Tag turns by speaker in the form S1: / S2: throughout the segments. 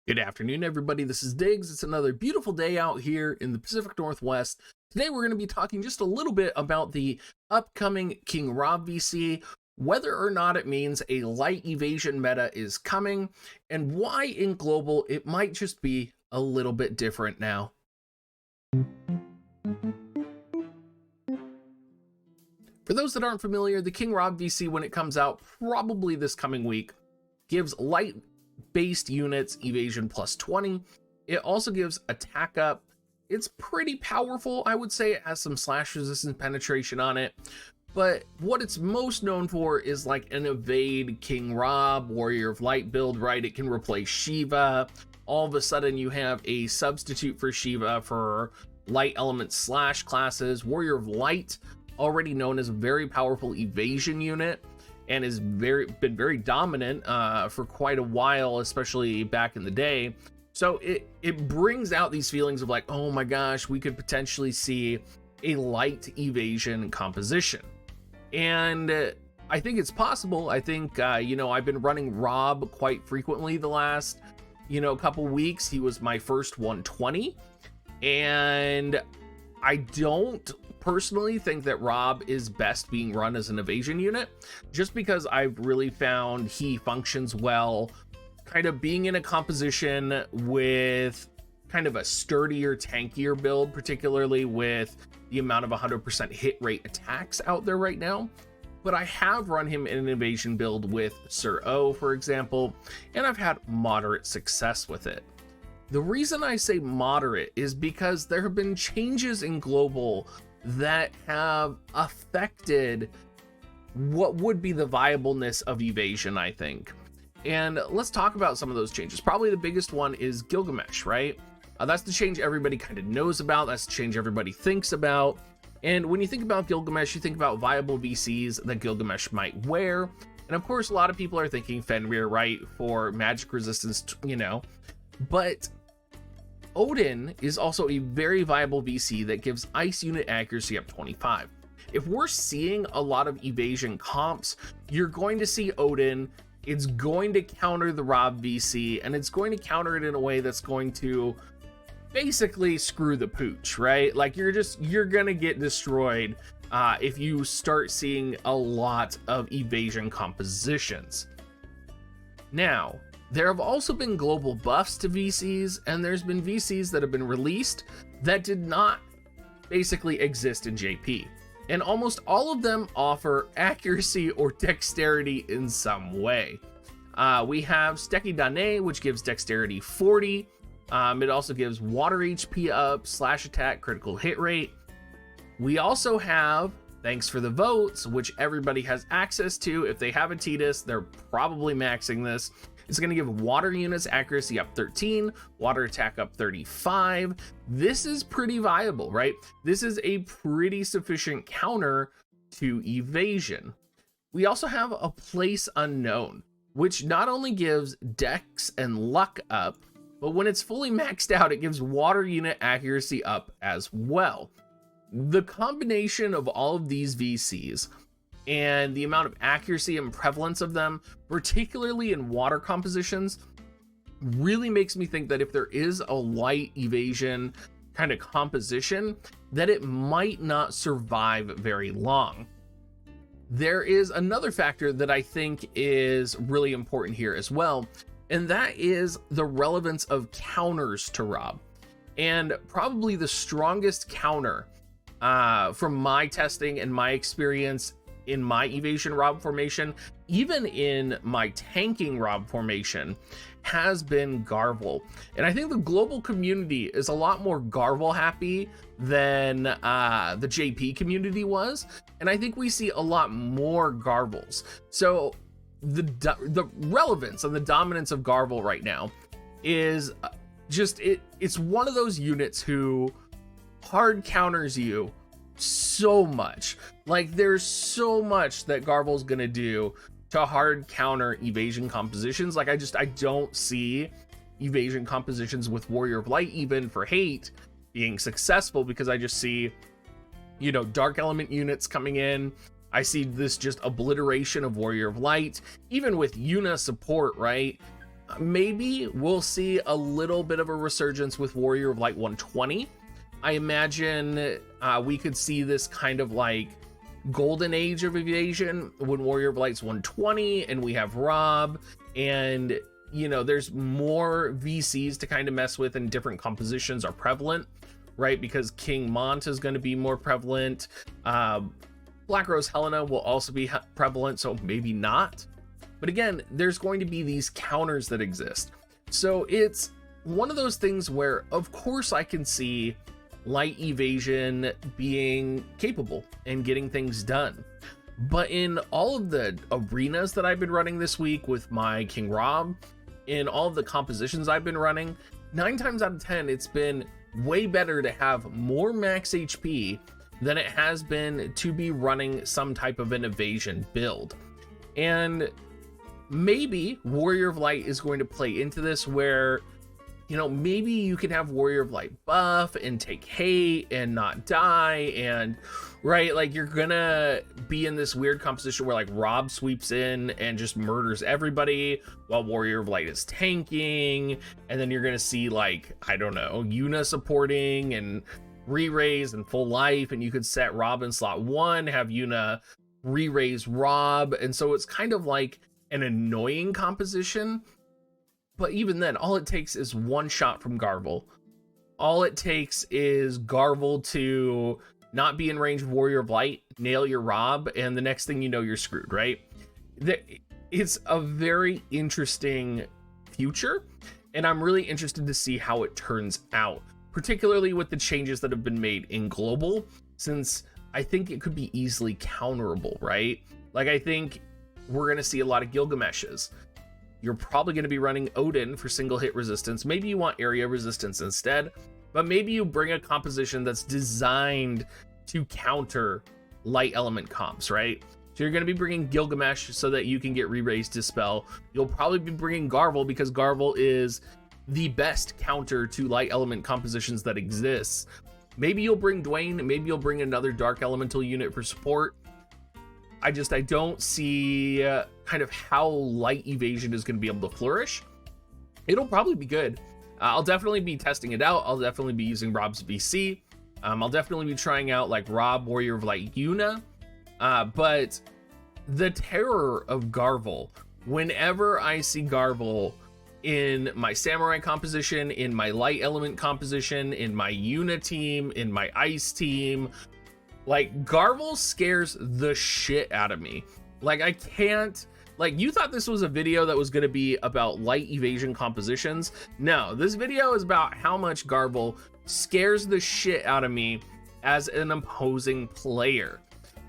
S1: Good afternoon, everybody. This is Diggs. It's another beautiful day out here in the Pacific Northwest. Today, we're going to be talking just a little bit about the upcoming King Rob VC, whether or not it means a light evasion meta is coming, and why in global it might just be a little bit different now. For those that aren't familiar, the King Rob VC, when it comes out probably this coming week, gives light based units evasion plus 20. It also gives attack up. It's pretty powerful, I would say. It has some slash resistance penetration on it, but what it's most known for is like an evade King Rob Warrior of Light build, right? It can replace Shiva. All of a sudden you have a substitute for Shiva for light element slash classes. Warrior of Light, already known as a very powerful evasion unit, and has been very dominant for quite a while, especially back in the day. So it brings out these feelings of like, oh my gosh, we could potentially see a light evasion composition. And I think it's possible. I think, I've been running Rob quite frequently the last, couple weeks. He was my first 120. And I don't personally think that Rob is best being run as an evasion unit, just because I've really found he functions well kind of being in a composition with kind of a sturdier, tankier build, particularly with the amount of 100% hit rate attacks out there right now. But I have run him in an evasion build with Sir O, for example, and I've had moderate success with it. The reason I say moderate is because there have been changes in global that have affected what would be the viableness of evasion, I think. And let's talk about some of those changes. Probably the biggest one is Gilgamesh, right? That's the change everybody kind of knows about. That's the change everybody thinks about. And when you think about Gilgamesh, you think about viable VCs that Gilgamesh might wear. And of course, a lot of people are thinking Fenrir, right? For magic resistance, But Odin is also a very viable VC that gives ice unit accuracy up 25. If we're seeing a lot of evasion comps, you're going to see Odin. It's going to counter the Rob VC, and it's going to counter it in a way that's going to basically screw the pooch, right? Like you're gonna get destroyed if you start seeing a lot of evasion compositions. Now, there have also been global buffs to VCs, and there's been VCs that have been released that did not basically exist in JP. And almost all of them offer accuracy or dexterity in some way. We have Steki Dane, which gives dexterity 40. It also gives water HP up, slash attack, critical hit rate. We also have, thanks for the votes, which everybody has access to. If they have a Tidus, they're probably maxing this. It's going to give water units accuracy up 13, water attack up 35. This is pretty viable, right? This is a pretty sufficient counter to evasion. We also have a place unknown, which not only gives dex and luck up, but when it's fully maxed out, it gives water unit accuracy up as well. The combination of all of these VCs and the amount of accuracy and prevalence of them, particularly in water compositions, really makes me think that if there is a light evasion kind of composition, that it might not survive very long. There is another factor that I think is really important here as well, and that is the relevance of counters to Rob. And probably the strongest counter from my testing and my experience in my evasion Rob formation, even in my tanking Rob formation, has been Garvel. And I think the global community is a lot more Garvel happy than the JP community was. And I think we see a lot more Garvels. So the relevance and the dominance of Garvel right now is just, it's one of those units who hard counters you so much. Like there's so much that Garvel's gonna do to hard counter evasion compositions. Like I don't see evasion compositions with Warrior of Light even for hate being successful, because I just see dark element units coming in. I see this just obliteration of Warrior of Light, even with Yuna support, right? maybe we'll see a little bit of a resurgence with Warrior of Light 120. I imagine we could see this kind of like golden age of evasion when Warrior of Light's 120 and we have Rob, and you know, there's more VCs to kind of mess with and different compositions are prevalent, right? Because King Mont is going to be more prevalent. Black Rose Helena will also be prevalent, so maybe not. But again, there's going to be these counters that exist. So it's one of those things where, of course, I can see light evasion being capable and getting things done. But in all of the arenas that I've been running this week with my King Rob, in all of the compositions I've been running, 9 times out of 10, it's been way better to have more max HP than it has been to be running some type of an evasion build. And maybe Warrior of Light is going to play into this where, you know, maybe you can have Warrior of Light buff and take hate and not die, and right, like you're gonna be in this weird composition where like Rob sweeps in and just murders everybody while Warrior of Light is tanking, and then you're gonna see like, I don't know, Yuna supporting and re-raise and full life, and you could set Rob in slot 1, have Yuna re-raise Rob, and so it's kind of like an annoying composition. But even then, all it takes is one shot from Garvel. All it takes is Garvel to not be in range of Warrior of Light, nail your Rob, and the next thing you know, you're screwed, right? It's a very interesting future, and I'm really interested to see how it turns out, particularly with the changes that have been made in Global, since I think it could be easily counterable, right? Like, I think we're going to see a lot of Gilgameshes. You're probably going to be running Odin for single hit resistance. Maybe you want area resistance instead, but maybe you bring a composition that's designed to counter light element comps, right? So you're going to be bringing Gilgamesh so that you can get re-raised Dispel. You'll probably be bringing Garvel because Garvel is the best counter to light element compositions that exists. Maybe you'll bring Dwayne. Maybe you'll bring another dark elemental unit for support. I don't see kind of how light evasion is going to be able to flourish. It'll probably be good. I'll definitely be testing it out. I'll definitely be using Rob's VC. I'll definitely be trying out like Rob, Warrior of Light, Yuna. But the terror of Garvel, whenever I see Garvel in my Samurai composition, in my light element composition, in my Yuna team, in my Ice team, like, Garvel scares the shit out of me. Like, I can't, like, you thought this was a video that was going to be about light evasion compositions. No, this video is about how much Garvel scares the shit out of me as an opposing player.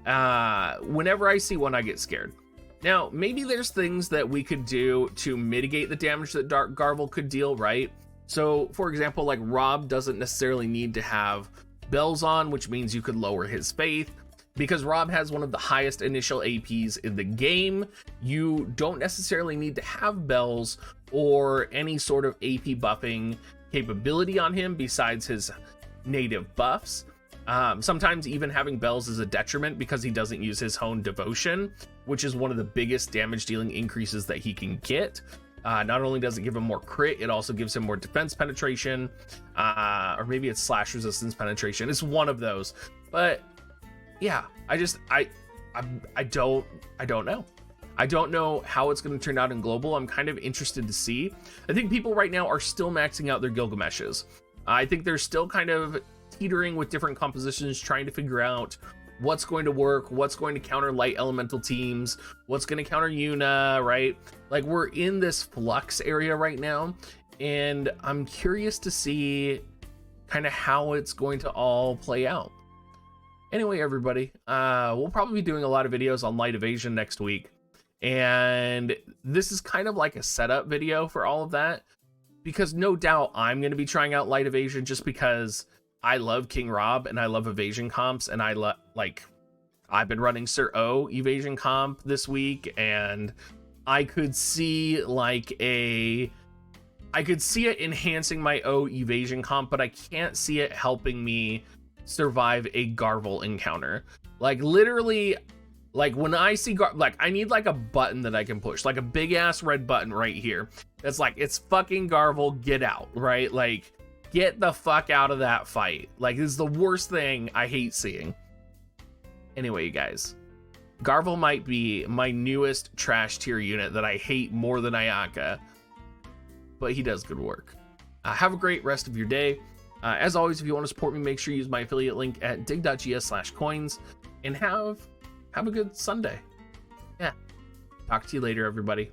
S1: Whenever I see one, I get scared. Now, maybe there's things that we could do to mitigate the damage that Garvel could deal, right? So, for example, like, Rob doesn't necessarily need to have bells on, which means you could lower his faith. Because Rob has one of the highest initial APs in the game, you don't necessarily need to have bells or any sort of AP buffing capability on him besides his native buffs. Sometimes even having bells is a detriment because he doesn't use his own devotion, which is one of the biggest damage dealing increases that he can get. Not only does it give him more crit, it also gives him more defense penetration, or maybe it's slash resistance penetration. It's one of those. But yeah, I don't know. I don't know how it's going to turn out in Global. I'm kind of interested to see. I think people right now are still maxing out their Gilgameshes. I think they're still kind of teetering with different compositions, trying to figure out what's going to work, what's going to counter light elemental teams, what's going to counter Yuna, right? Like, we're in this flux area right now, and I'm curious to see kind of how it's going to all play out. Anyway, everybody, we'll probably be doing a lot of videos on light evasion next week, and this is kind of like a setup video for all of that, because no doubt I'm going to be trying out light evasion just because I love King Rob and I love evasion comps, and I've been running Sir O evasion comp this week, and I could see it enhancing my O evasion comp, but I can't see it helping me survive a Garvel encounter. Like, literally, Like when I see like I need like a button that I can push, like a big ass red button right here. That's like, it's fucking Garvel, get out, right? Like get the fuck out of that fight. Like this is the worst thing I hate seeing. Anyway, you guys, Garvel might be my newest trash tier unit that I hate more than Ayaka, but he does good work. Have a great rest of your day. As always, if you want to support me, make sure you use my affiliate link at dig.gs/coins, and have a good Sunday. Yeah. Talk to you later, everybody.